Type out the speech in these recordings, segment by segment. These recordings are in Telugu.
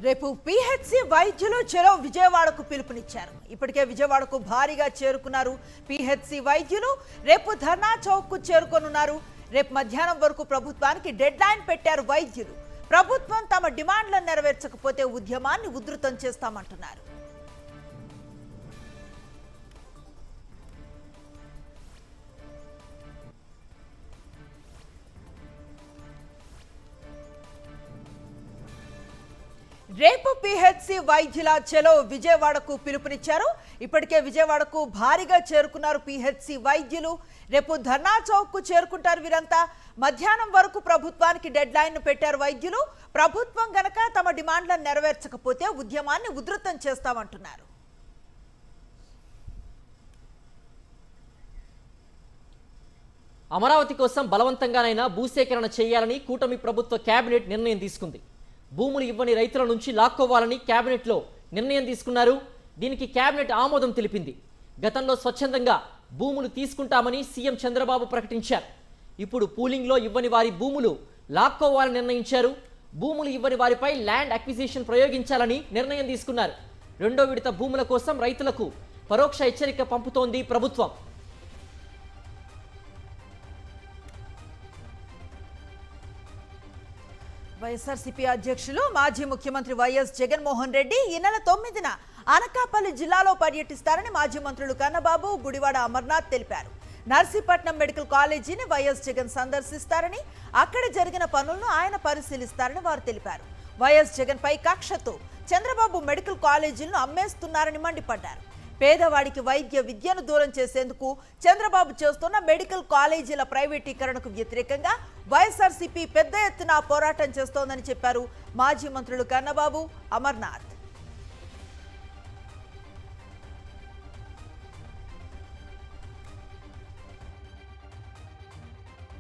రేపు పిహెచ్సి వైద్యులు చెరో విజయవాడకు పిలుపునిచ్చారు. ఇప్పటికే విజయవాడకు భారీగా చేరుకున్నారు పిహెచ్సి వైద్యులు. రేపు ధర్నా చౌక్కు చేరుకోనున్నారు. రేపు మధ్యాహ్నం వరకు ప్రభుత్వానికి డెడ్ లైన్ పెట్టారు వైద్యులు. ప్రభుత్వం తమ డిమాండ్లను నెరవేర్చకపోతే ఉద్యమాన్ని ఉధృతం చేస్తామంటున్నారు. రేపు పిహెచ్సి వైద్యుల చెలో విజయవాడకు పిలుపునిచ్చారు. ఇప్పటికే విజయవాడకు భారీగా చేరుకున్నారు పిహెచ్సి వైద్యులు. రేపు ధర్నా చౌక్ కు చేరుకుంటారు వీరంతా. మధ్యాహ్నం వరకు ప్రభుత్వానికి డెడ్ లైన్ పెట్టారు వైద్యులు. ప్రభుత్వం గనక తమ డిమాండ్లను నెరవేర్చకపోతే ఉద్యమాన్ని ఉధృతం చేస్తామంటున్నారు. అమరావతి కోసం బలవంతంగానైనా భూసేకరణ చేయాలని కూటమి ప్రభుత్వ కేబినెట్ నిర్ణయం తీసుకుంది. భూములు ఇవ్వని రైతుల నుంచి లాక్కోవాలని కేబినెట్లో నిర్ణయం తీసుకున్నారు. దీనికి కేబినెట్ ఆమోదం తెలిపింది. గతంలో స్వచ్ఛందంగా భూములు తీసుకుంటామని సీఎం చంద్రబాబు ప్రకటించారు. ఇప్పుడు పూలింగ్లో ఇవ్వని వారి భూములు లాక్కోవాలని నిర్ణయించారు. భూములు ఇవ్వని వారిపై ల్యాండ్ అక్విజిషన్ ప్రయోగించాలని నిర్ణయం తీసుకున్నారు. రెండో విడత భూముల కోసం రైతులకు పరోక్ష హెచ్చరిక పంపుతోంది ప్రభుత్వం. వైఎస్ఆర్సీపీ అధ్యక్షులు మాజీ ముఖ్యమంత్రి వైఎస్ జగన్మోహన్ రెడ్డి ఈ నెల 9న అనకాపల్లి జిల్లాలో పర్యటిస్తారని మాజీ మంత్రులు కన్నబాబు, గుడివాడ అమర్నాథ్ తెలిపారు. నర్సీపట్నం మెడికల్ కాలేజీని వైఎస్ జగన్ సందర్శిస్తారని, అక్కడ జరిగిన పనులను ఆయన పరిశీలిస్తారని వారు తెలిపారు. వైఎస్ జగన్ పై కక్షతో చంద్రబాబు మెడికల్ కాలేజీలను అమ్మేస్తున్నారని మండిపడ్డారు. పేదవాడికి వైద్య విద్యను దూరం చేసేందుకు చంద్రబాబు చేస్తున్న మెడికల్ కాలేజీల ప్రైవేటీకరణకు వ్యతిరేకంగా వైఎస్ఆర్సీపీ పెద్ద ఎత్తున పోరాటం చేస్తోందని చెప్పారు మాజీ మంత్రులు కన్నబాబు, అమర్నాథ్.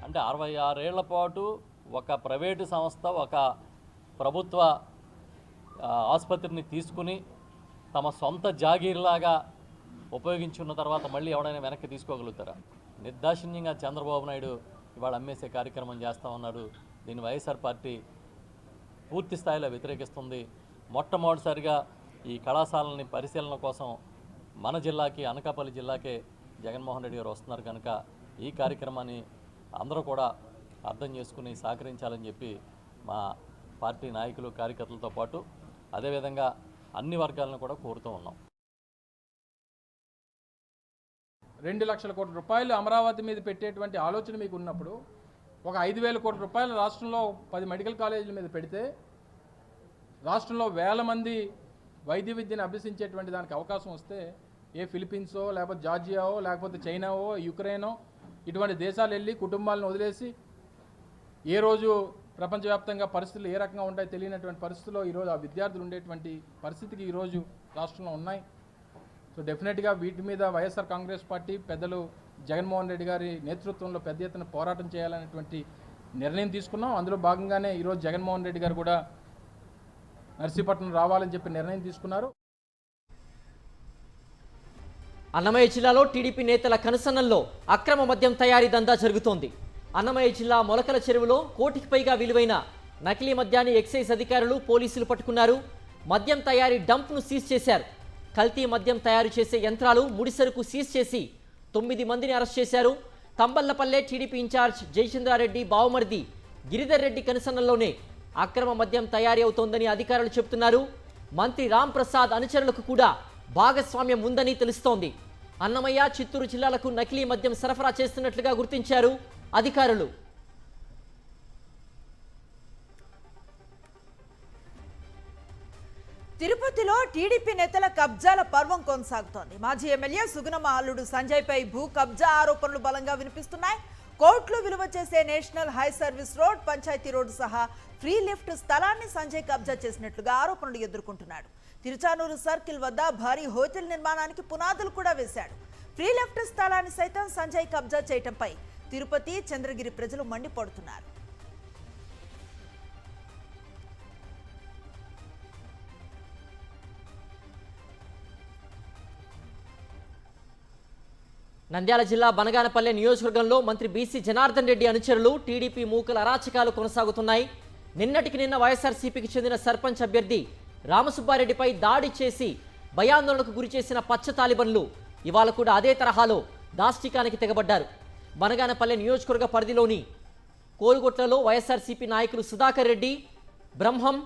అంటే 66 ఏళ్ల పాటు ఒక ప్రైవేటు సంస్థ ఒక ప్రభుత్వ ఆసుపత్రిని తీసుకుని తమ సొంత జాగీర్లాగా ఉపయోగించున్న తర్వాత మళ్ళీ ఎవడైనా వెనక్కి తీసుకోగలుగుతారా? నిర్దాక్షిణ్యంగా చంద్రబాబు నాయుడు ఇవాళ అమ్మేసే కార్యక్రమం చేస్తూ ఉన్నాడు. దీన్ని వైఎస్ఆర్ పార్టీ పూర్తి స్థాయిలో వ్యతిరేకిస్తుంది. మొట్టమొదటిసారిగా ఈ కళాశాలని పరిశీలన కోసం మన జిల్లాకి, అనకాపల్లి జిల్లాకే జగన్మోహన్ రెడ్డి గారు వస్తున్నారు కనుక ఈ కార్యక్రమాన్ని అందరూ కూడా అర్థం చేసుకుని సహకరించాలని చెప్పి మా పార్టీ నాయకులు, కార్యకర్తలతో పాటు అదేవిధంగా అన్ని వర్గాలను కూడా కోరుతూ ఉన్నాం. 2 లక్షల కోట్ల రూపాయలు అమరావతి మీద పెట్టేటువంటి ఆలోచన మీకు ఉన్నప్పుడు ఒక 5,000 కోట్ల రూపాయలు రాష్ట్రంలో 10 మెడికల్ కాలేజీల మీద పెడితే రాష్ట్రంలో వేల మంది వైద్య విద్యను అభ్యసించేటువంటి దానికి అవకాశం వస్తే ఏ ఫిలిప్పీన్సో లేకపోతే జార్జియావో లేకపోతే చైనావో యుక్రెయినో ఇటువంటి దేశాలు వెళ్ళి కుటుంబాలను వదిలేసి ఏ రోజు ప్రపంచవ్యాప్తంగా పరిస్థితులు ఏ రకంగా ఉంటాయో తెలియనటువంటి పరిస్థితుల్లో ఈరోజు ఆ విద్యార్థులు ఉండేటువంటి పరిస్థితికి ఈరోజు రాష్ట్రంలో ఉన్నాయి. సో డెఫినెట్గా వీటి మీద వైఎస్ఆర్ కాంగ్రెస్ పార్టీ పెద్దలు జగన్మోహన్ రెడ్డి గారి నేతృత్వంలో పెద్ద ఎత్తున పోరాటం చేయాలనేటువంటి నిర్ణయం తీసుకున్నాం. అందులో భాగంగానే ఈరోజు జగన్మోహన్ రెడ్డి గారు కూడా నర్సీపట్నం రావాలని చెప్పి నిర్ణయం తీసుకున్నారు. అన్నమయ్య జిల్లాలో టీడీపీ నేతల కనుసన్నల్లో అక్రమ మద్యం తయారీ దందా జరుగుతోంది. అన్నమయ్య జిల్లా మొలకల చెరువులో కోటికి పైగా విలువైన నకిలీ మద్యాన్ని ఎక్సైజ్ అధికారులు, పోలీసులు పట్టుకున్నారు. మద్యం తయారీ డంప్ను సీజ్ చేశారు. కల్తీ మద్యం తయారు చేసే యంత్రాలు, ముడిసరుకు సీజ్ చేసి 9 మందిని అరెస్ట్ చేశారు. తంబళ్లపల్లె టీడీపీ ఇన్ఛార్జ్ జయచంద్రారెడ్డి బావమర్ది గిరిధర్ రెడ్డి కనుసన్నల్లోనే అక్రమ మద్యం తయారీ అవుతోందని అధికారులు చెబుతున్నారు. మంత్రి రామ్ ప్రసాద్ అనుచరులకు కూడా భాగస్వామ్యం ఉందని తెలుస్తోంది. అన్నమయ్య, చిత్తూరు జిల్లాలకు నకిలీ మద్యం సరఫరా చేస్తున్నట్లుగా గుర్తించారు అధికారులు. తిరుపతిలో టీడీపీ నేతల కబ్జాల పర్వం కొనసాగుతోంది. మాజీ ఎమ్మెల్యే సుగుణమ్మ అల్లుడు సంజయ్ పై భూ కబ్జా ఆరోపణలు బలంగా వినిపిస్తున్నాయి. కోట్లు విలువ చేసే national high service road, panchayati road సహా ఫ్రీ లిఫ్ట్ స్థలాన్ని సంజయ్ కబ్జా చేసినట్లుగా ఆరోపణలు ఎదుర్కొంటున్నాడు. తిరుచానూరు సర్కిల్ వద్ద భారీ హోటల్ నిర్మాణానికి పునాదులు కూడా వేశాడు. ఫ్రీ లిఫ్ట్ స్థలాన్ని సైతం సంజయ్ కబ్జా చేయడంపై తిరుపతి, చంద్రగిరి ప్రజలు మండిపడుతున్నారు. నంద్యాల జిల్లా బనగానపల్లె నియోజకవర్గంలో మంత్రి బీసీ జనార్దన్ రెడ్డి అనుచరులు టీడీపీ మూకల అరాచకాలు కొనసాగుతున్నాయి. నిన్నటికి నిన్న వైఎస్ఆర్సీపీకి చెందిన సర్పంచ్ అభ్యర్థి రామసుబ్బారెడ్డిపై దాడి చేసి భయాందోళనకు గురి చేసిన పచ్చ తాలిబన్లు ఇవాళ కూడా అదే తరహాలో దాష్టికానికి తెగబడ్డారు. బనగానపల్లె నియోజకవర్గ పరిధిలోని కోలుగొట్లలో వైఎస్ఆర్సీపీ నాయకులు సుధాకర్ రెడ్డి, బ్రహ్మం,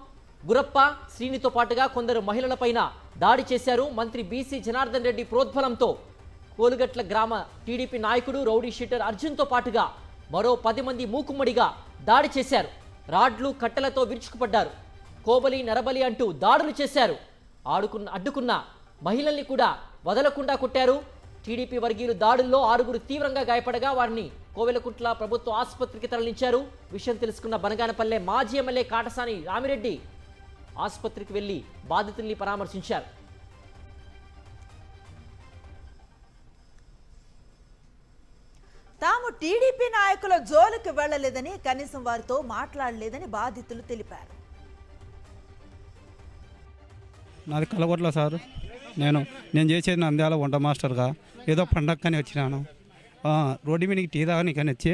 గురప్ప, శ్రీనితో పాటుగా కొందరు మహిళలపైన దాడి చేశారు. మంత్రి బీసీ జనార్దన్ రెడ్డి ప్రోద్బలంతో కోలుగట్ల గ్రామ టీడీపీ నాయకుడు రౌడీ షీటర్ అర్జున్తో పాటుగా మరో 10 మంది మూకుమ్మడిగా దాడి చేశారు. రాడ్లు, కట్టెలతో విరుచుకుపడ్డారు. కోబలి, నరబలి అంటూ దాడులు చేశారు. అడ్డుకున్న మహిళల్ని కూడా వదలకుండా కొట్టారు. టీడీపీ వర్గీయులు దాడుల్లో 6గురు తీవ్రంగా గాయపడగా వారిని కోవెలకుంట్ల ప్రభుత్వ ఆసుపత్రికి తరలించారు. విషయం తెలుసుకున్న బనగానపల్లె మాజీ ఎమ్మెల్యే కాటసాని రామిరెడ్డి ఆసుపత్రికి వెళ్లి బాధితుల్ని పరామర్శించారు. తాము టీడీపీ నాయకుల జోలికి వెళ్లలేదని, కనీసం వారితో మాట్లాడలేదని బాధితులు తెలిపారు. నాది కలగొట్ల సార్. నేను చేసేది నంద్యాల వంట మాస్టర్గా ఏదో పండగని వచ్చినాను. రోడ్డు మీదకి టీ తాగనికని వచ్చి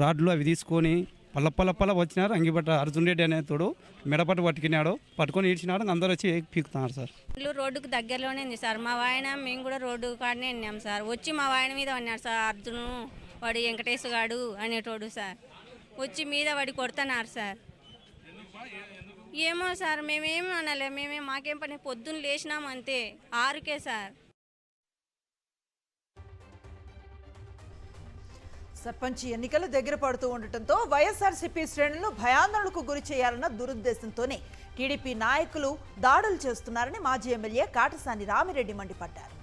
రాడ్లు అవి తీసుకొని పల్ల వచ్చినారు. అంగిబట్ట అర్జున్ రెడ్డి అనేతోడు మెడపట్టు పట్టుకొని ఈడ్చినాడు. అందరూ వచ్చి పీకుతున్నారు సార్. ఇల్లు రోడ్డుకు దగ్గరలోనే ఉంది సార్. మా వాయన మేము కూడా రోడ్డు కాడనే ఉన్నాం సార్. వచ్చి మా వాయన మీద అన్నాడు సార్. అర్జును వాడు వెంకటేశ్ గాడు అనేటోడు సార్. వచ్చి మీద వాడి కొడుతున్నారు సార్. ఏమో సార్ మేమేమి అనలే. మాకేం పని, పొద్దున్న లేచినాం అంతే 6కే సార్. సర్పంచ్ ఎన్నికలు దగ్గర పడుతూ ఉండటంతో వైఎస్ఆర్సీపీ శ్రేణులను భయాందోళనకు గురి చేయాలన్న దురుద్దేశంతోనే టీడీపీ నాయకులు దాడులు చేస్తున్నారని మాజీ ఎమ్మెల్యే కాటసాని రామిరెడ్డి మండిపడ్డారు.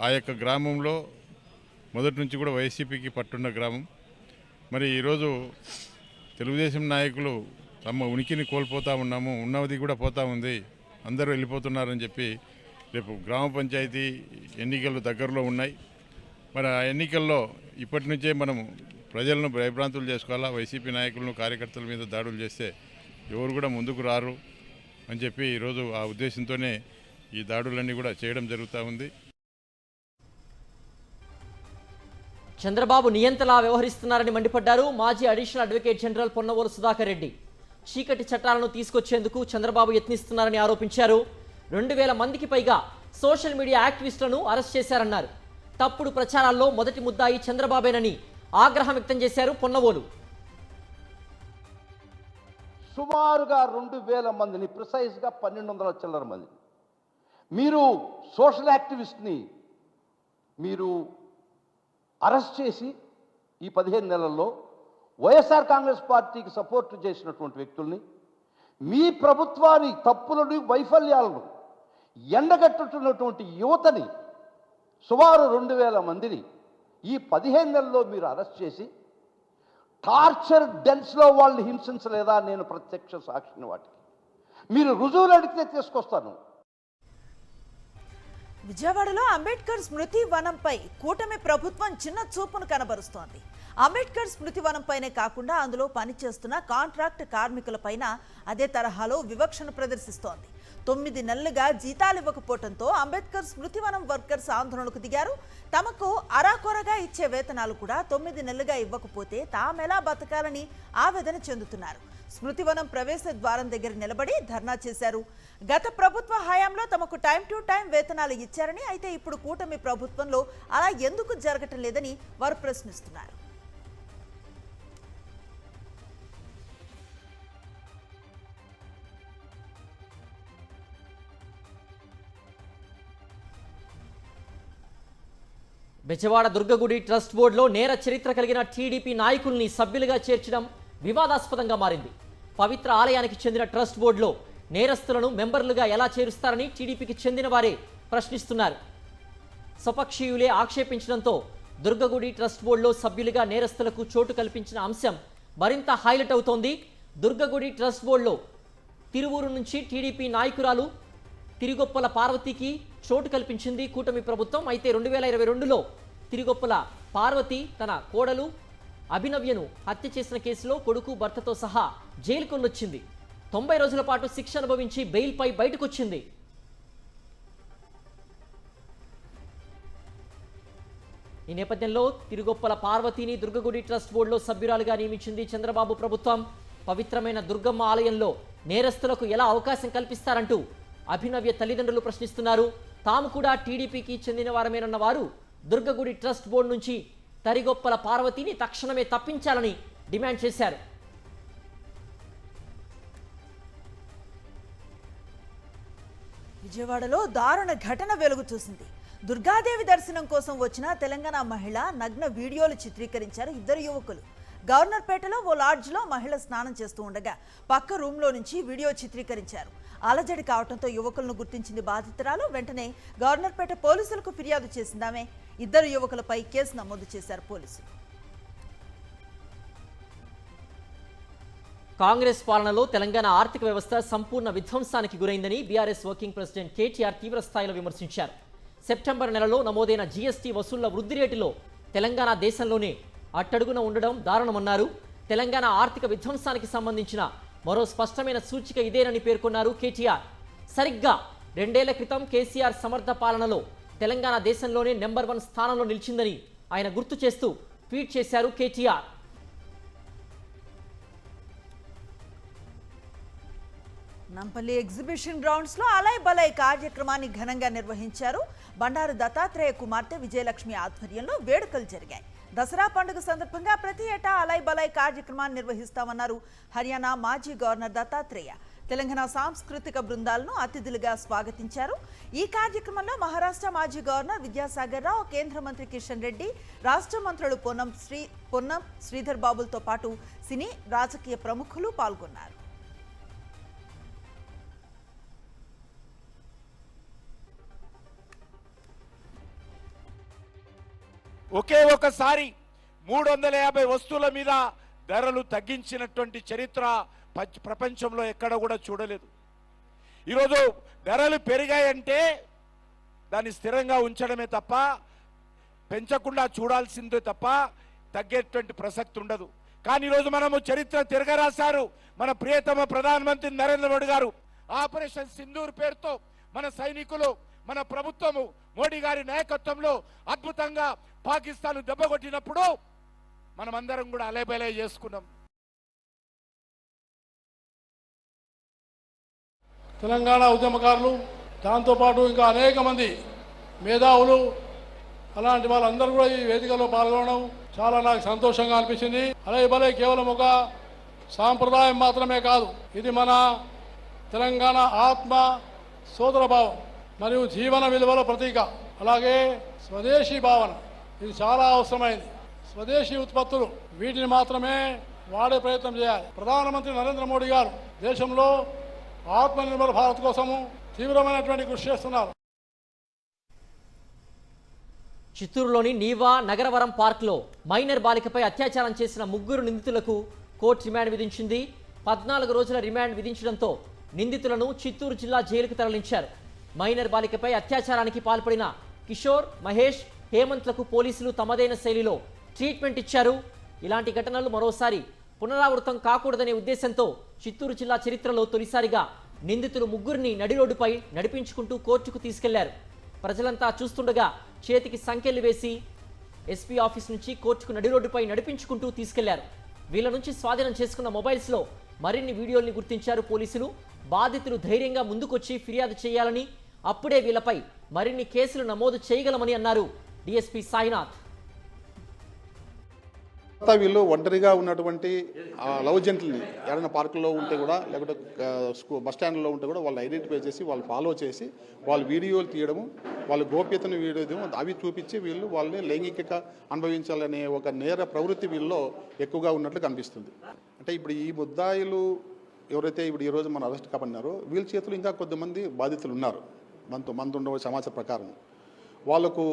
ఆ యొక్క గ్రామంలో మొదటి నుంచి కూడా వైసీపీకి పట్టున్న గ్రామం. మరి ఈరోజు తెలుగుదేశం నాయకులు తమ ఉనికిని కోల్పోతూ ఉన్నాము, ఉన్నది కూడా పోతూ ఉంది, అందరూ వెళ్ళిపోతున్నారని చెప్పి రేపు గ్రామ పంచాయతీ ఎన్నికలు దగ్గరలో ఉన్నాయి. మరి ఆ ఎన్నికల్లో ఇప్పటి నుంచే మనము ప్రజలను భయభ్రాంతులు చేసుకోవాలా. వైసీపీ నాయకులను, కార్యకర్తల మీద దాడులు చేస్తే ఎవరు కూడా ముందుకు రారు అని చెప్పి ఈరోజు ఆ ఉద్దేశంతోనే ఈ దాడులన్నీ కూడా చేయడం జరుగుతూ ఉంది. చంద్రబాబు నియంతలా వ్యవహరిస్తున్నారని మండిపడ్డారు మాజీ additional advocate general Ponnavolu Sudhakar Reddy. చీకటి చట్టాలను తీసుకొచ్చేందుకు చంద్రబాబు యత్నిస్తున్నారని ఆరోపించారు. 2000 మందికి పైగా సోషల్ మీడియా యాక్టివిస్టులను అరెస్ట్ చేశారన్నారు. తప్పుడు ప్రచారాల్లో మొదటి ముద్దాయి చంద్రబాబేనని ఆగ్రహం వ్యక్తం చేశారు పొన్నవోలు. సుమారుగా 2000 మందిని, ప్రిసైజ్గా 1200 చిల్లర మంది మీరు సోషల్ యాక్టివిస్ట్ని మీరు అరెస్ట్ చేసి ఈ 15 నెలల్లో వైఎస్ఆర్ కాంగ్రెస్ పార్టీకి సపోర్ట్ చేసినటువంటి వ్యక్తుల్ని, మీ ప్రభుత్వాన్ని తప్పులను, వైఫల్యాలను ఎండగట్టుతున్నటువంటి యువతని సుమారు 2000 మందిని ఈ 15 నెలల్లో మీరు అరెస్ట్ చేసి టార్చర్ డెన్స్లో వాళ్ళని హింసించలేదా? నేను ప్రత్యక్ష సాక్షిని. వాటికి మీరు రుజువులు అడిగితే తీసుకొస్తాను. విజయవాడలో అంబేద్కర్ స్మృతి వనంపై కూటమి ప్రభుత్వం చిన్న చూపును కనబరుస్తోంది. అంబేద్కర్ స్మృతి వనంపైనే కాకుండా అందులో పనిచేస్తున్న కాంట్రాక్ట్ కార్మికులపైన అదే తరహాలో వివక్షను ప్రదర్శిస్తోంది. 9 నెలలుగా జీతాలు ఇవ్వకపోవడంతో అంబేద్కర్ స్మృతి వనం వర్కర్స్ ఆందోళనకు దిగారు. తమకు అరాకొరగా ఇచ్చే వేతనాలు కూడా 9 నెలలుగా ఇవ్వకపోతే తామెలా బతకాలని ఆవేదన చెందుతున్నారు. స్మృతివనం ప్రవేశ ద్వారం దగ్గర నిలబడి ధర్నా చేశారు. గత ప్రభుత్వ హయాంలో తమకు టైం టు టైం వేతనాలు ఇచ్చారని, అయితే ఇప్పుడు కూటమి ప్రభుత్వంలో అలా ఎందుకు జరగటం లేదని వారు ప్రశ్నిస్తున్నారు. బెజవాడ దుర్గగుడి ట్రస్ట్ బోర్డులో నేర చరిత్ర కలిగిన టీడీపీ నాయకుల్ని సభ్యులుగా చేర్చడం వివాదాస్పదంగా మారింది. పవిత్ర ఆలయానికి చెందిన ట్రస్ట్ బోర్డులో నేరస్తులను మెంబర్లుగా ఎలా చేరుస్తారని టీడీపీకి చెందిన వారే ప్రశ్నిస్తున్నారు. స్వపక్షీయులే ఆక్షేపించడంతో దుర్గగుడి ట్రస్ట్ బోర్డులో సభ్యులుగా నేరస్తులకు చోటు కల్పించిన అంశం మరింత హైలైట్ అవుతోంది. దుర్గగుడి ట్రస్ట్ బోర్డులో తిరువూరు నుంచి టీడీపీ నాయకురాలు తిరిగొప్పల పార్వతికి చోటు కల్పించింది కూటమి ప్రభుత్వం. అయితే 2022లో తిరిగొప్పల పార్వతి తన కోడలు అభినవ్యను హత్య చేసిన కేసులో కొడుకు, భర్తతో సహా జైలుకొల్లొచ్చింది. 90 రోజుల పాటు శిక్ష అనుభవించి బెయిల్పై బయటకొచ్చింది. ఈ నేపథ్యంలో తిరుగొప్పల పార్వతిని దుర్గగుడి ట్రస్ట్ బోర్డులో సభ్యురాలుగా నియమించింది చంద్రబాబు ప్రభుత్వం. పవిత్రమైన దుర్గమ్మ ఆలయంలో నేరస్తులకు ఎలా అవకాశం కల్పిస్తారంటూ అభినవ్య తల్లిదండ్రులు ప్రశ్నిస్తున్నారు. తాము కూడా టీడీపీకి చెందిన వారమేనన్న వారు దుర్గగుడి ట్రస్ట్ బోర్డు నుంచి తరిగొప్పల పార్వతిని తక్షణమే తప్పించాలని డిమాండ్ చేశారు. విజయవాడలో దారుణ ఘటన వెలుగు చూసింది. దుర్గాదేవి దర్శనం కోసం వచ్చిన తెలంగాణ మహిళ నగ్న వీడియోలు చిత్రీకరించారు ఇద్దరు యువకులు. గవర్నర్పేటలో ఓ లాడ్జ్లో మహిళ స్నానం చేస్తూ ఉండగా పక్క రూమ్లో నుంచి వీడియో చిత్రీకరించారు. అలజడి కావడంతో యువకులను గుర్తించింది బాధితురాలు. వెంటనే గవర్నర్పేట పోలీసులకు ఫిర్యాదు చేసిందామె. ఇద్దరు యువకులపై కేసు నమోదు చేశారు పోలీసులు. కాంగ్రెస్ పాలనలో తెలంగాణ ఆర్థిక వ్యవస్థ సంపూర్ణ విధ్వంసానికి గురైందని బీఆర్ఎస్ వర్కింగ్ ప్రెసిడెంట్ కేటీఆర్ తీవ్ర స్థాయిలో విమర్శించారు. సెప్టెంబర్ నెలలో నమోదైన జీఎస్టీ వసూళ్ల వృద్ధి రేటులో తెలంగాణ దేశంలోనే అట్టడుగున ఉండడం దారుణమన్నారు. తెలంగాణ ఆర్థిక విధ్వంసానికి సంబంధించిన మరో స్పష్టమైన సూచిక ఇదేనని పేర్కొన్నారు కేటీఆర్. సరిగ్గా 2 ఏళ్ల క్రితం కేసీఆర్ సమర్థ పాలనలో తెలంగాణ దేశంలోనే నెంబర్ 1 స్థానంలో నిలిచిందని ఆయన గుర్తు చేస్తూ ట్వీట్ చేశారు కేటీఆర్. నంపల్లి ఎగ్జిబిషన్ గ్రౌండ్స్ లో అలై బలై కార్యక్రమాన్ని ఘనంగా నిర్వహించారు. బండారు దత్తాత్రేయ కుమార్తె విజయలక్ష్మి ఆధ్వర్యంలో వేడుకలు జరిగాయి. దసరా పండుగ సందర్భంగా ప్రతి ఏటా అలై బలై కార్యక్రమాన్ని నిర్వహిస్తామన్నారు హర్యానా మాజీ గవర్నర్ దత్తాత్రేయ. తెలంగాణ సాంస్కృతిక బృందాలను అతిథులుగా స్వాగతించారు. ఈ కార్యక్రమంలో మహారాష్ట్ర మాజీ గవర్నర్ విద్యాసాగర్ రావు, కేంద్ర మంత్రి కిషన్ రెడ్డి, రాష్ట్ర మంత్రులు పొన్నం శ్రీధర్ బాబులతో పాటు సినీ రాజకీయ ప్రముఖులు పాల్గొన్నారు. ఒకే ఒకసారి 350 వస్తువుల మీద ధరలు తగ్గించినటువంటి చరిత్ర ప్రపంచంలో ఎక్కడ కూడా చూడలేదు. ఈరోజు ధరలు పెరిగాయంటే దాన్ని స్థిరంగా ఉంచడమే తప్ప, పెంచకుండా చూడాల్సిందే తప్ప తగ్గేటువంటి ప్రసక్తి ఉండదు. కానీ ఈరోజు మనము చరిత్ర తిరగరాశారు మన ప్రియతమ ప్రధానమంత్రి నరేంద్ర మోడీ గారు. ఆపరేషన్ సింధూర్ పేరుతో మన సైనికులు, మన ప్రభుత్వము మోడీ గారి నాయకత్వంలో అద్భుతంగా పాకిస్తాన్ దెబ్బకొట్టినప్పుడు మనమందరం కూడా అలేబలే చేసుకున్నాం. తెలంగాణ ఉద్యమకారులు, దాంతోపాటు ఇంకా అనేక మంది మేధావులు, అలాంటి వాళ్ళందరూ కూడా ఈ వేదికలో పాల్గొనడం చాలా నాకు సంతోషంగా అనిపించింది. అలేబలే కేవలం ఒక సాంప్రదాయం మాత్రమే కాదు, ఇది మన తెలంగాణ ఆత్మ, సోదర భావం మరియు జీవన విలువల ప్రతీక. అలాగే స్వదేశీ భావన, ఇది చాలా అవసరమైంది. స్వదేశీ ఉత్పత్తులు, వీటిని మాత్రమే వాడే ప్రయత్నం చేయాలి. ప్రధానమంత్రి నరేంద్ర మోడీ గారు దేశంలో ఆత్మనిర్భర్ భారత్ కోసము తీవ్రమైనటువంటి కృషి చేస్తున్నారు. చిత్తూరులోని నీవా నగరవరం పార్క్లో మైనర్ బాలికపై అత్యాచారం చేసిన 3 నిందితులకు కోర్టు రిమాండ్ విధించింది. 14 రోజుల రిమాండ్ విధించడంతో నిందితులను చిత్తూరు జిల్లా జైలుకు తరలించారు. మైనర్ బాలికపై అత్యాచారానికి పాల్పడిన కిషోర్, మహేష్, హేమంత్లకు పోలీసులు తమదైన శైలిలో ట్రీట్మెంట్ ఇచ్చారు. ఇలాంటి ఘటనలు మరోసారి పునరావృతం కాకూడదనే ఉద్దేశంతో చిత్తూరు జిల్లా చరిత్రలో తొలిసారిగా నిందితులు 3 నడి రోడ్డుపై నడిపించుకుంటూ కోర్టుకు తీసుకెళ్లారు. ప్రజలంతా చూస్తుండగా చేతికి సంకెళ్లు వేసి ఎస్పీ ఆఫీస్ నుంచి కోర్టుకు నడి రోడ్డుపై నడిపించుకుంటూ తీసుకెళ్లారు. వీళ్ళ నుంచి స్వాధీనం చేసుకున్న మొబైల్స్లో మరిన్ని వీడియోల్ని గుర్తించారు పోలీసులు. బాధితులు ధైర్యంగా ముందుకొచ్చి ఫిర్యాదు చేయాలని, అప్పుడే వీళ్ళపై మరిన్ని కేసులు నమోదు చేయగలమని అన్నారు డిఎస్పీ సాయినాథ్. వీళ్ళు ఒంటరిగా ఉన్నటువంటి లవ్ జెంట్లని ఏదైనా పార్కుల్లో ఉంటే కూడా, లేకపోతే బస్ స్టాండ్లో ఉంటే కూడా వాళ్ళు ఐడెంటిఫై చేసి వాళ్ళు ఫాలో చేసి వాళ్ళు వీడియోలు తీయడము, వాళ్ళ గోప్యతను వీడియో తీయడం, అవి చూపించి వీళ్ళు వాళ్ళని లైంగిక అనుభవించాలనే ఒక నేర ప్రవృత్తి వీళ్ళలో ఎక్కువగా ఉన్నట్లు కనిపిస్తుంది. అంటే ఇప్పుడు ఈ ముద్దాయిలు ఎవరైతే ఇప్పుడు ఈరోజు మన అరెస్ట్ కాబడినారో వీళ్ళ చేతులు ఇంకా కొద్దిమంది బాధితులు ఉన్నారు. మనతో ఉండే సమాచారం ప్రకారం వాళ్ళకు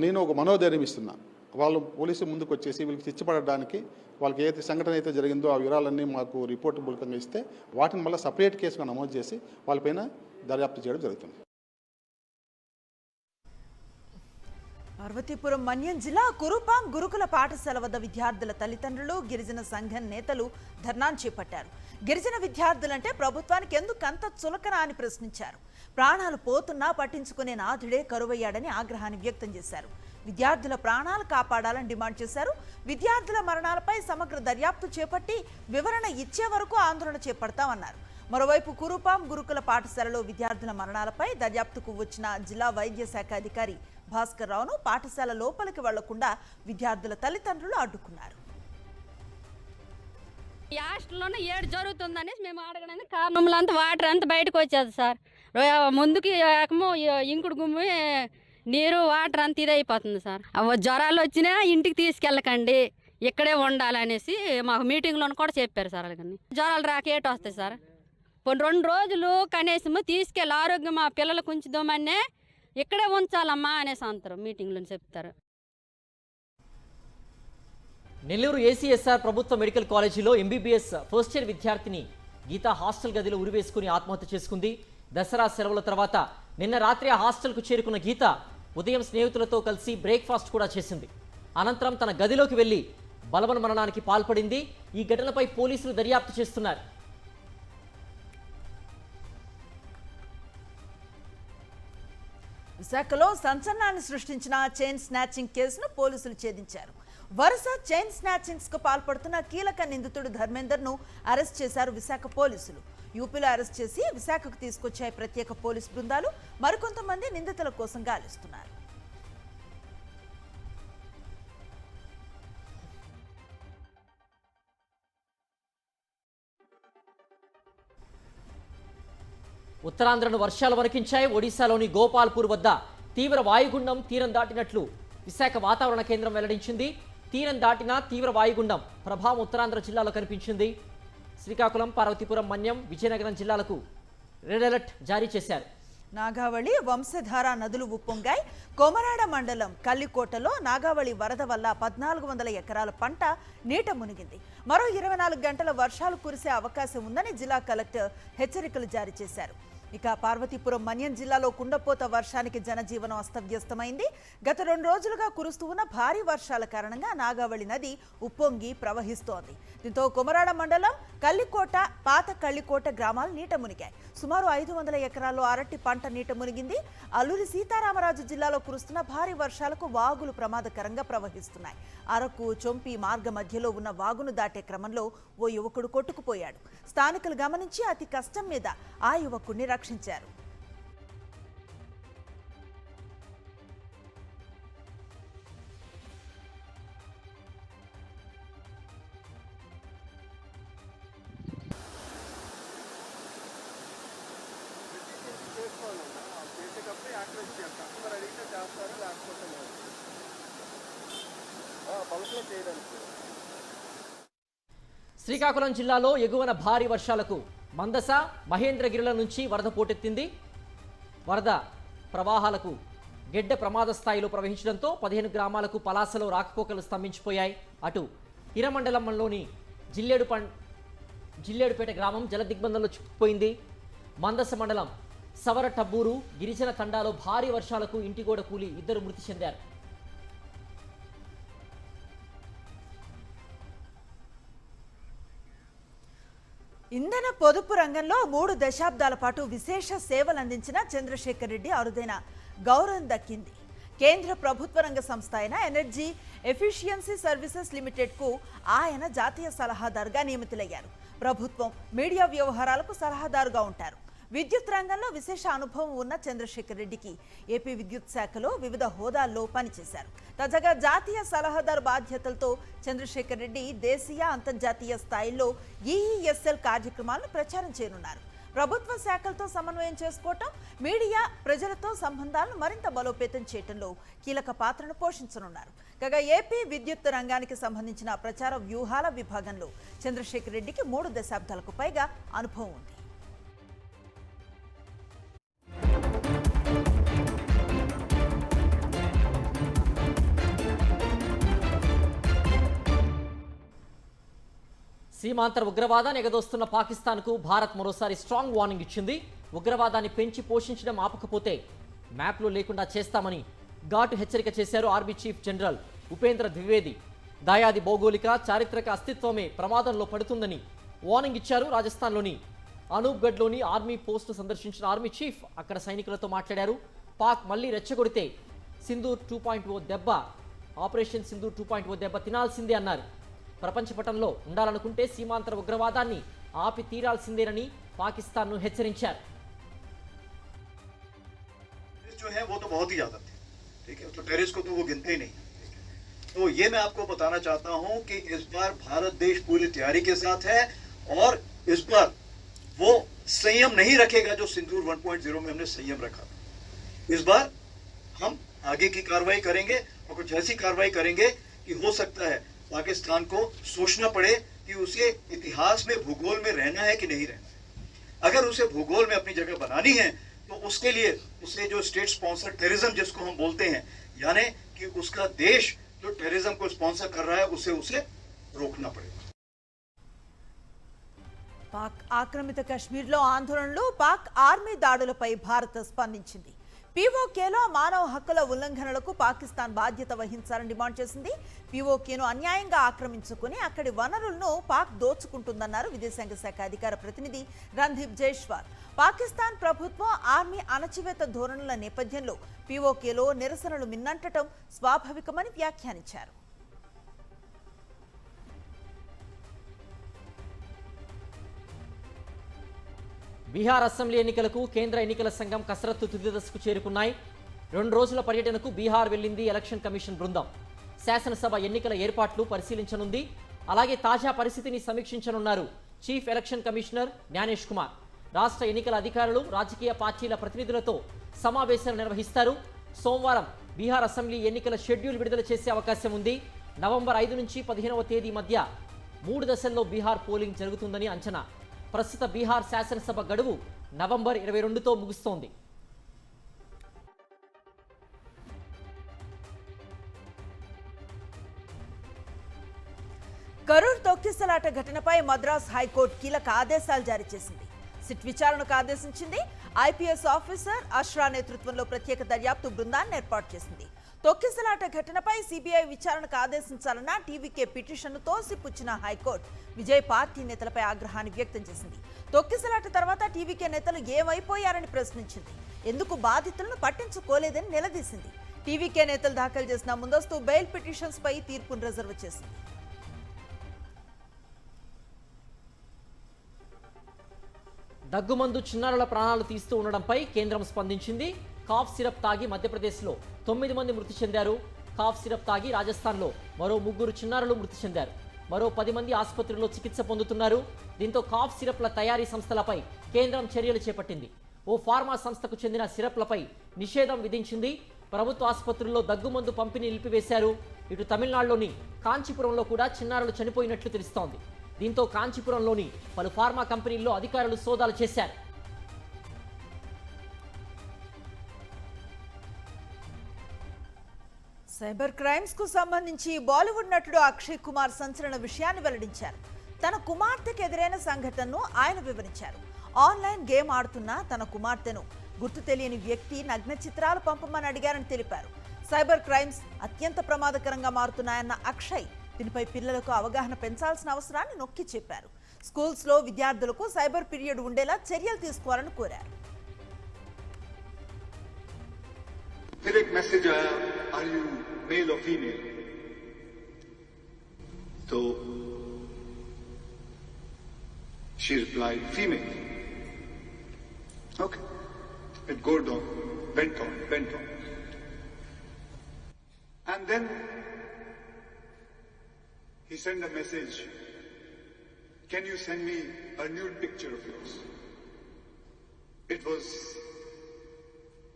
నేను ఒక మనోధైర్యం ఇస్తున్నా. వాళ్ళు పోలీసు ముందుకు వచ్చేసి వీళ్ళకి చిచ్చపడడానికి, వాళ్ళకి ఏ సంఘటన అయితే జరిగిందో ఆ వివరాలన్నీ మాకు రిపోర్ట్ మూలకంగా ఇస్తే వాటిని మళ్ళీ సపరేట్ కేసుగా నమోదు చేసి వాళ్ళపైన దర్యాప్తు చేయడం జరుగుతుంది. పార్వతీపురం మన్యం జిల్లా కురుపాం గురుకుల పాఠశాల వద్ద విద్యార్థుల తల్లిదండ్రులు, గిరిజన సంఘం నేతలు ధర్నాను చేపట్టారు. గిరిజన విద్యార్థులంటే ప్రభుత్వానికి ఎందుకంత చులకన అని ప్రశ్నించారు. ప్రాణాలు పోతున్నా పట్టించుకునే నాథుడే కరువయ్యాడని ఆగ్రహాన్ని వ్యక్తం చేశారు. విద్యార్థుల ప్రాణాలు కాపాడాలని డిమాండ్ చేశారు. విద్యార్థుల మరణాలపై సమగ్ర దర్యాప్తు చేపట్టి వివరణ ఇచ్చే వరకు ఆందోళన చేపడతామన్నారు. మరోవైపు కురుపాం గురుకుల పాఠశాలలో విద్యార్థుల మరణాలపై దర్యాప్తుకు వచ్చిన జిల్లా వైద్య శాఖ అధికారి భాస్కర్ రావును పాఠశాల లోపలికి వెళ్లకుండా విద్యార్థుల తల్లిదండ్రులు అడ్డుకున్నారు. ఈ హాస్టల్లోనే ఏడు జరుగుతుందనేసి మేము అడగడానికి కారణంలో అంతా వాటర్ అంతా బయటకు వచ్చేది సార్. ముందుకి ఏకమో ఇంకుడు గుమ్మి నీరు వాటర్ అంతా ఇదైపోతుంది సార్. జ్వరాలు వచ్చినా ఇంటికి తీసుకెళ్ళకండి, ఇక్కడే ఉండాలనేసి మాకు మీటింగ్లో కూడా చెప్పారు సార్. అలాగని జ్వరాలు రాక ఏటు వస్తాయి సార్. 2 రోజులు కనీసం తీసుకెళ్ళి ఆరోగ్యం మా పిల్లలకు ఉంచుదామనే ఇక్కడే ఉంచాలమ్మా అనేసి అంటారు, మీటింగ్లో చెప్తారు. నెల్లూరు ఏసీఎస్ఆర్ ప్రభుత్వ మెడికల్ కాలేజీలో ఎంబీబీఎస్ ఫస్ట్ ఇయర్ విద్యార్థిని గీత హాస్టల్ గదిలో ఉరివేసుకుని ఆత్మహత్య చేసుకుంది. దసరా సెలవుల తర్వాత నిన్న రాత్రి ఆ హాస్టల్కు చేరుకున్న గీత ఉదయం స్నేహితులతో కలిసి బ్రేక్ఫాస్ట్ కూడా చేసింది. అనంతరం తన గదిలోకి వెళ్లి బలవన్ మరణానికి పాల్పడింది. ఈ ఘటనపై పోలీసులు దర్యాప్తు చేస్తున్నారు. విశాఖలో సంచలనాన్ని సృష్టించిన చైన్ స్నాచింగ్ కేసును పోలీసులు ఛేదించారు. వరుస చైన్ స్నాచింగ్స్ కు పాల్పడుతున్న కీలక నిందితుడు ధర్మేందర్ ను అరెస్ట్ చేశారు విశాఖ పోలీసులు. యూపీలో అరెస్ట్ చేసి విశాఖకు తీసుకొచ్చాయి ప్రత్యేక పోలీసు బృందాలు. మరికొంతమంది నిందితుల కోసం గాలిస్తున్నారు. ఉత్తరాంధ్రను వర్షాలు వణికించాయి. ఒడిశాలోని గోపాల్పూర్ వద్ద తీవ్ర వాయుగుండం తీరం దాటినట్లు విశాఖ వాతావరణ కేంద్రం వెల్లడించింది. తీరం దాటిన తీవ్ర వాయుగుండం ప్రభావం ఉత్తరాంధ్ర జిల్లాలో కనిపించింది. శ్రీకాకుళం, పార్వతీపురం, మన్యం, విజయనగరం జిల్లాలకు రెడ్ అలర్ట్ జారీ చేశారు. నాగావళి, వంశధార నదులు ఉప్పొంగాయి. కొమరాడ మండలం కల్లికోటలో నాగావళి వరద వల్ల 1400 ఎకరాల పంట నీట మునిగింది. మరో 24 గంటల వర్షాలు కురిసే అవకాశం ఉందని జిల్లా కలెక్టర్ హెచ్చరికలు జారీ చేశారు. ఇక పార్వతీపురం, మన్యం జిల్లాలో కుండపోత వర్షానికి జనజీవనం అస్తవ్యస్తమైంది. గత 2 రోజులుగా కురుస్తూ ఉన్న భారీ వర్షాల కారణంగా నాగావళి నది ఉప్పొంగి ప్రవహిస్తోంది. దీంతో కొమరాడ మండలం కల్లికోట, పాత కల్లికోట గ్రామాలు నీట మునిగాయి. సుమారు 500 ఎకరాల్లో అరటి పంట నీట మునిగింది. అల్లూరి సీతారామరాజు జిల్లాలో కురుస్తున్న భారీ వర్షాలకు వాగులు ప్రమాదకరంగా ప్రవహిస్తున్నాయి. అరకు, చొంపి మార్గ మధ్యలో ఉన్న వాగును దాటే క్రమంలో ఓ యువకుడు కొట్టుకుపోయాడు. స్థానికులు గమనించి అతి కష్టం మీద ఆ యువకుడిని రక్షించారు. శ్రీకాకుళం జిల్లాలో ఎగువన భారీ వర్షాలకు మందస, మహేంద్రగిరిల నుంచి వరద పోటెత్తింది. వరద ప్రవాహాలకు గెడ్డ ప్రమాద స్థాయిలో ప్రవహించడంతో 15 గ్రామాలకు పలాసలో రాకపోకలు స్తంభించిపోయాయి. అటు హిరమండలంలోని జిల్లేడుపేట గ్రామం జలదిగ్బంధంలో చిక్కుపోయింది. మందస మండలం సవర టబ్బూరు గిరిజన తండాలో భారీ వర్షాలకు ఇంటిగోడ కూలి 2 మృతి చెందారు. ఇంధన పొదుపు రంగంలో 3 దశాబ్దాల పాటు విశేష సేవలు అందించిన చంద్రశేఖర్ రెడ్డి అరుదైన గౌరవం దక్కింది. కేంద్ర ప్రభుత్వ రంగ సంస్థ అయిన ఎనర్జీ ఎఫిషియన్సీ సర్వీసెస్ లిమిటెడ్కు ఆయన జాతీయ సలహాదారుగా నియమితులయ్యారు. ప్రభుత్వం మీడియా వ్యవహారాలకు సలహాదారుగా ఉంటారు. విద్యుత్ రంగంలో విశేష అనుభవం ఉన్న చంద్రశేఖర్ రెడ్డికి ఏపీ విద్యుత్ శాఖలో వివిధ హోదాల్లో పనిచేశారు. తాజాగా జాతీయ సలహాదారు బాధ్యతలతో చంద్రశేఖర్ రెడ్డి దేశీయ, అంతర్జాతీయ స్థాయిలో ఈఈఎస్ఎల్ కార్యక్రమాలను ప్రచారం చేయనున్నారు. ప్రభుత్వ శాఖలతో సమన్వయం చేసుకోవటం, మీడియా, ప్రజలతో సంబంధాలను మరింత బలోపేతం చేయడంలో కీలక పాత్రను పోషించనున్నారు. కాగా ఏపీ విద్యుత్ రంగానికి సంబంధించిన ప్రచార వ్యూహాల విభాగంలో చంద్రశేఖర్ రెడ్డికి 3 దశాబ్దాలకు పైగా అనుభవం ఉంది. సీమాంతర ఉగ్రవాదాన్ని ఎగదోస్తున్న పాకిస్తాన్కు భారత్ మరోసారి స్ట్రాంగ్ వార్నింగ్ ఇచ్చింది. ఉగ్రవాదాన్ని పెంచి పోషించడం ఆపకపోతే మ్యాప్లో లేకుండా చేస్తామని ఘాటు హెచ్చరిక చేశారు army chief general Upendra Dwivedi. దాయాది భౌగోళిక, చారిత్రక అస్తిత్వమే ప్రమాదంలో పడుతుందని వార్నింగ్ ఇచ్చారు. రాజస్థాన్లోని అనూప్గఢ్లోని ఆర్మీ పోస్టు సందర్శించిన ఆర్మీ చీఫ్ అక్కడ సైనికులతో మాట్లాడారు. పాక్ మళ్లీ రెచ్చగొడితే సింధూర్ 2.0 దెబ్బ ఆపరేషన్ సింధూర్ 2.0 దెబ్బ తినాల్సిందే అన్నారు. ప్రపంచ పటంలో ఉండాలనుకుంటే సీమాంతర ఉగ్రవాదాన్ని ఆపి తీరాల్సిందేనని పాకిస్తాన్ను హెచ్చరించారు. जो है वो तो बहुत ही ज्यादा थे, ठीक है, तो टेररिस्ट को तो वो गिनते ही नहीं। तो ये मैं आपको बताना चाहता हूं कि इस बार भारत देश पूरी तैयारी के साथ है और इस बार वो संयम नहीं रखेगा जो सिंदूर 1.0 में हमने संयम रखा। इस बार हम आगे की कार्रवाई करेंगे और कुछ ऐसी कार्रवाई करेंगे कि हो सकता है पाकिस्तान को सोचना पड़े कि उसे इतिहास में भूगोल में रहना है कि नहीं रहना है। अगर उसे भूगोल में अपनी जगह बनानी है तो उसके लिए उसे जो स्टेट स्पॉन्सर टेररिज्म जिसको हम बोलते हैं, यानी कि उसका देश जो टेररिज्म को स्पॉन्सर कर रहा है उसे रोकना पड़ेगा। పాక్ ఆక్రమిత కశ్మీర్లో ఆందోళనలు, పాక్ ఆర్మీ దాడులపై భారత్ స్పందించింది. పీఓకేలో మానవ హక్కుల ఉల్లంఘనలకు పాకిస్తాన్ బాధ్యత వహించాలని డిమాండ్ చేసింది. పీఓకేను అన్యాయంగా ఆక్రమించుకుని అక్కడి వనరులను పాక్ దోచుకుంటుందన్నారు విదేశాంగ శాఖ అధికార ప్రతినిధి రణ్దీప్ జైస్వాల్. పాకిస్తాన్ ప్రభుత్వం ఆర్మీ అణచివేత ధోరణుల నేపథ్యంలో పీఓకేలో నిరసనలు మిన్నంటడం స్వాభావికమని వ్యాఖ్యానించారు. బీహార్ అసెంబ్లీ ఎన్నికలకు కేంద్ర ఎన్నికల సంఘం కసరత్తు తుది దశకు చేరుకున్నాయి. 2 రోజుల పర్యటనకు బీహార్ వెళ్లింది ఎలక్షన్ కమిషన్ బృందం. శాసనసభ ఎన్నికల ఏర్పాట్లు పరిశీలించనుంది. అలాగే తాజా పరిస్థితిని సమీక్షించనున్నారు chief election commissioner Gyanesh Kumar. రాష్ట్ర ఎన్నికల అధికారులు, రాజకీయ పార్టీల ప్రతినిధులతో సమావేశాలు నిర్వహిస్తారు. సోమవారం బీహార్ అసెంబ్లీ ఎన్నికల షెడ్యూల్ విడుదల చేసే అవకాశం ఉంది. నవంబర్ 5 నుంచి 15వ తేదీ మధ్య 3 దశల్లో బీహార్ పోలింగ్ జరుగుతుందని అంచనా. ప్రస్తుత బీహార్ శాసనసభ గడువు నవంబర్ 22తో ముగుస్తోంది. కరూర్ తొక్కిసలాట ఘటనపై మద్రాస్ హైకోర్టు కీలక ఆదేశాలు జారీ చేసింది. సిట్ విచారణకు ఆదేశించింది. ఐపీఎస్ ఆఫీసర్ అష్రా నేతృత్వంలో ప్రత్యేక దర్యాప్తు బృందాన్ని ఏర్పాటు చేసింది. తొక్కిసలాట ఘటనపై సిబిఐ విచారణకు ఆదేశించాలన్న టీవీకే పిటిషన్ను తోసిపుచ్చిన హైకోర్టు విజయ్ పార్టీ నేతలపై ఆగ్రహాన్ని వ్యక్తం చేసింది. తొక్కిసలాట తర్వాత టీవీకే నేతలు ఏమైపోయారని ప్రశ్నించింది. ఎందుకు బాధితులను పట్టించుకోలేదని నిలదీసింది. టీవీకే నేతలు దాఖలు చేసిన ముందస్తు బెయిల్ పిటిషన్స్ పై తీర్పును రిజర్వ్ చేసింది. దగ్గుమందు చిన్నారుల ప్రాణాలు తీస్తూ ఉండడంపై కేంద్రం స్పందించింది. కాఫ్ సిరప్ తాగి మధ్యప్రదేశ్లో 9 మంది మృతి చెందారు. కాఫ్ సిరప్ తాగి రాజస్థాన్లో మరో 3 చిన్నారులు మృతి చెందారు. మరో 10 మంది ఆసుపత్రిలో చికిత్స పొందుతున్నారు. దీంతో కాఫ్ సిరప్ల తయారీ సంస్థలపై కేంద్రం చర్యలు చేపట్టింది. ఓ ఫార్మా సంస్థకు చెందిన సిరప్లపై నిషేధం విధించింది. ప్రభుత్వ ఆసుపత్రుల్లో దగ్గుమందు పంపిణీ నిలిపివేశారు. ఇటు తమిళనాడులోని కాంచీపురంలో కూడా చిన్నారులు చనిపోయినట్లు తెలుస్తోంది. దీంతో కాంచీపురంలోని పలు ఫార్మా కంపెనీల్లో అధికారులు సోదాలు చేశారు. సైబర్ క్రైమ్స్ కు సంబంధించి బాలీవుడ్ నటుడు అక్షయ్ కుమార్ సంచలన విషయాన్ని వెల్లడించారు. తన కుమార్తెకు ఎదురైన సంఘటనను ఆయన వివరించారు. ఆన్లైన్ గేమ్ ఆడుతున్న తన కుమార్తెను గుర్తు తెలియని వ్యక్తి నగ్న చిత్రాలు పంపమని అడిగారని తెలిపారు. సైబర్ క్రైమ్స్ అత్యంత ప్రమాదకరంగా మారుతున్నాయన్న అక్షయ్ దీనిపై పిల్లలకు అవగాహన పెంచాల్సిన అవసరాన్ని నొక్కి చెప్పారు. స్కూల్స్ లో విద్యార్థులకు సైబర్ పీరియడ్ ఉండేలా చర్యలు తీసుకోవాలని కోరారు. फिर एक मैसेज आया, आर यू मेल और फीमेल? तो she replied female. Okay, it गोड on, went on. And then he sent a message, can you send me a nude picture of yours? It was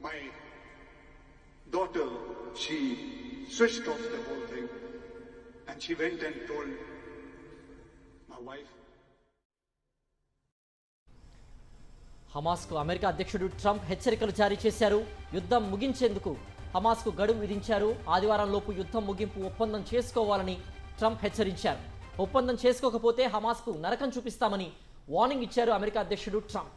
my daughter. She switched off the whole thing and she went and told my wife. హమాస్కు అమెరికా అధ్యక్షుడు ట్రంప్ హెచ్చరికలు జారీ చేశారు. యుద్ధం ముగించేందుకు హమాస్కు గడువు విధించారు. ఆదివారంలోపు యుద్ధం ముగింపు ఒప్పందం చేసుకోవాలని ట్రంప్ హెచ్చరించారు. ఒప్పందం చేసుకోకపోతే హమాస్కు నరకం చూపిస్తామని వార్నింగ్ ఇచ్చారు అమెరికా అధ్యక్షుడు ట్రంప్.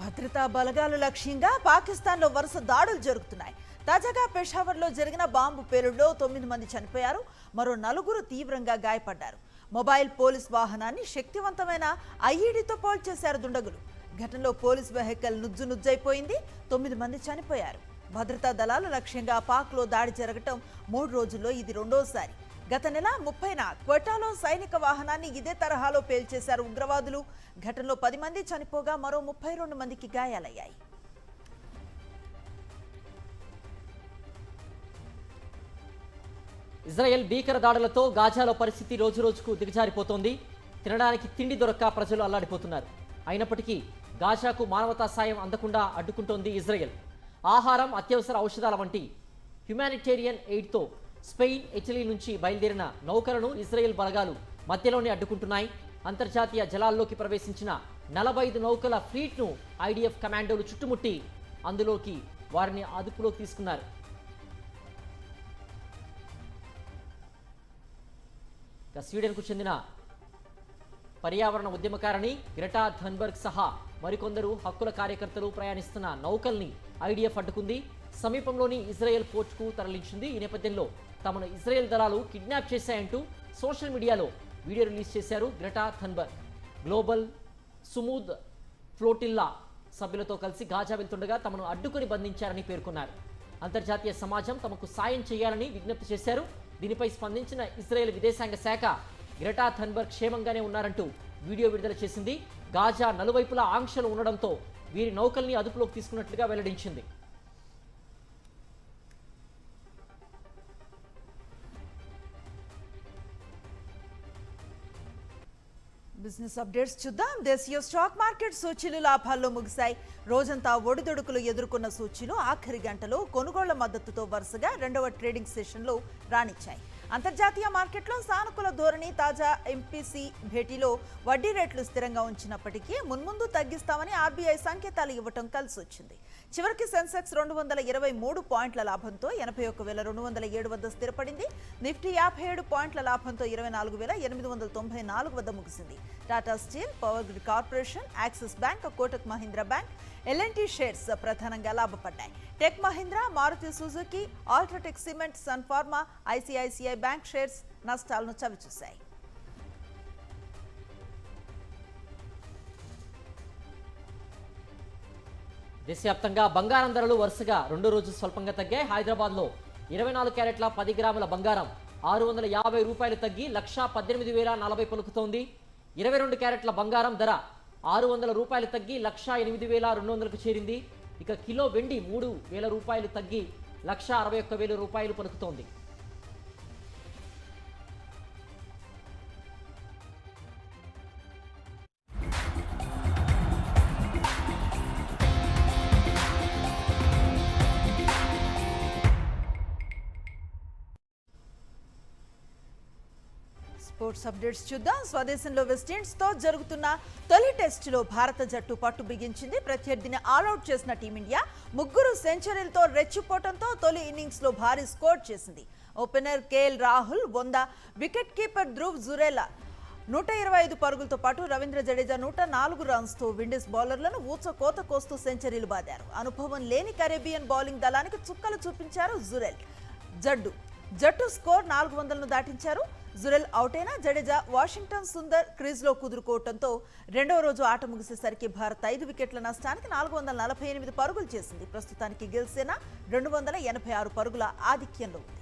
భద్రతా బలగాల లక్ష్యంగా పాకిస్తాన్లో వరుస దాడులు జరుగుతున్నాయి. తాజాగా పెషావర్లో జరిగిన బాంబు పేలుడులో 9 మంది చనిపోయారు. మరో 4 తీవ్రంగా గాయపడ్డారు. మొబైల్ పోలీస్ వాహనాన్ని శక్తివంతమైన ఐఈడీతో పోల్చేశారు దుండగులు. ఘటనలో పోలీస్ వెహికల్ నుజ్జునుజ్జైపోయింది. 9 మంది చనిపోయారు. భద్రతా దళాల లక్ష్యంగా పాక్లో దాడి జరగటం 3 రోజుల్లో ఇది రెండోసారి. గత నెల 30న క్వెటాలో సైనిక వాహనాన్ని ఇదే తరహాలో పేల్చేశారు ఉగ్రవాదులు. ఘటనలో 10 మంది చనిపోగా మరో 32 మందికి గాయాలయ్యాయి. ఇజ్రాయెల్ భీకర దాడులతో గాజాలో పరిస్థితి రోజురోజుకు దిగజారిపోతోంది. తినడానికి తిండి దొరక్క ప్రజలు అల్లాడిపోతున్నారు. అయినప్పటికీ గాజాకు మానవతా సాయం అందకుండా అడ్డుకుంటోంది ఇజ్రాయెల్. ఆహారం, అత్యవసర ఔషధాల వంటి హ్యుమానిటేరియన్ ఎయిడ్తో స్పెయిన్, ఇటలీ నుంచి బయలుదేరిన నౌకలను ఇజ్రాయెల్ బలగాలు మధ్యలోనే అడ్డుకుంటున్నాయి. అంతర్జాతీయ జలాల్లోకి ప్రవేశించిన 45 నౌకల ఫ్లీట్ను ఐడిఎఫ్ కమాండోలు చుట్టుముట్టి అందులోకి వారిని అదుపులోకి తీసుకున్నారు. స్వీడన్కు చెందిన పర్యావరణ ఉద్యమకారిణి గ్రెటా థన్బర్గ్ సహా మరికొందరు హక్కుల కార్యకర్తలు ప్రయాణిస్తున్న నౌకల్ని ఐడిఎఫ్ అడ్డుకుంది. సమీపంలోని ఇజ్రాయెల్ పోర్టుకు తరలించింది. ఈ నేపథ్యంలో తమను ఇజ్రాయెల్ దళాలు కిడ్నాప్ చేశాయంటూ సోషల్ మీడియాలో వీడియో రిలీజ్ చేశారు గ్రెటా థన్బర్గ్. గ్లోబల్ సుమూద్ ఫ్లోటిల్లా సభ్యులతో కలిసి గాజా వెళ్తుండగా తమను అడ్డుకుని బంధించారని పేర్కొన్నారు. అంతర్జాతీయ సమాజం తమకు సాయం చేయాలని విజ్ఞప్తి చేశారు. దీనిపై స్పందించిన ఇజ్రాయెల్ విదేశాంగ శాఖ గ్రెటా థన్బర్గ్ క్షేమంగానే ఉన్నారంటూ వీడియో విడుదల చేసింది. గాజా నలువైపులా ఆంక్షలు ఉండడంతో వీరి నౌకల్ని అదుపులోకి తీసుకున్నట్లుగా వెల్లడించింది. బిజినెస్ అప్డేట్స్ చూద్దాం. దేశీయ స్టాక్ మార్కెట్ సూచీలు లాభాల్లో ముగిశాయి. రోజంతా ఒడిదొడుకులు ఎదుర్కొన్న సూచీలు ఆఖరి గంటలో కొనుగోళ్ల మద్దతుతో వరుసగా 2వ ట్రేడింగ్ సెషన్లో రాణించాయి. అంతర్జాతీయ మార్కెట్లో సానుకూల ధోరణి. తాజా ఎంపీసీ భేటీలో వడ్డీ రేట్లు స్థిరంగా ఉంచినప్పటికీ మున్ముందు తగ్గిస్తామని ఆర్బీఐ సంకేతాలు ఇవ్వటం కలిసొచ్చింది. చివరికి సెన్సెక్స్ 223 పాయింట్ల లాభంతో 81,207 వద్ద స్థిరపడింది. నిఫ్టీ 57 పాయింట్ల లాభంతో 24,894 వద్ద ముగిసింది. Tata Steel, Power Grid Corporation, Axis Bank, Kotak Mahindra Bank, L and T shares ప్రధానంగా లాభపడ్డాయి. Tech Mahindra, Maruti Suzuki, UltraTech Cement, Sun Pharma, ICICI Bank shares నష్టాలను చవిచూశాయి. దేశవ్యాప్తంగా బంగారం ధరలు వరుసగా రెండో రోజు స్వల్పంగా తగ్గాయి. హైదరాబాద్లో 24 క్యారెట్ల 10 గ్రాముల బంగారం 650 రూపాయలు తగ్గి 1,18,040 పలుకుతోంది. 22 క్యారెట్ల బంగారం ధర 600 రూపాయలు తగ్గి 1,08,200కు చేరింది. ఇక కిలో వెండి 3,000 రూపాయలు తగ్గి 1,61,000 రూపాయలు పలుకుతోంది. స్పోర్ట్స్ అప్డేట్స్ చూద్దాం. స్వదేశంలో వెస్టిండీస్తో జరుగుతున్న తొలి టెస్టులో భారత జట్టు పట్టు బిగించింది. ప్రత్యర్థిని ఆల్అౌట్ చేసిన టీమిండియా 3 సెంచరీలతో రెచ్చిపోవడంతో తొలి ఇన్నింగ్స్లో భారీ స్కోర్ చేసింది. Opener KL Rahul 100, wicket keeper Dhruv Jurel 125 పరుగులతో పాటు రవీంద్ర జడేజా 104 రన్స్తో విండీస్ బౌలర్లను ఊచకోత కోస్తూ సెంచరీలు బాదారు. అనుభవం లేని కరేబియన్ బౌలింగ్ దళానికి చుక్కలు చూపించారు జురెల్. జట్టు స్కోర్ 400ను దాటించారు. జురెల్ అవుటైనా జడేజా, వాషింగ్టన్ సుందర్ క్రీజ్లో కుదురుకోవడంతో రెండవ రోజు ఆట ముగిసేసరికి భారత్ 5 వికెట్ల నష్టానికి 448 పరుగులు చేసింది. ప్రస్తుతానికి గిల్ సేన 286 పరుగుల ఆధిక్యంలో ఉంది.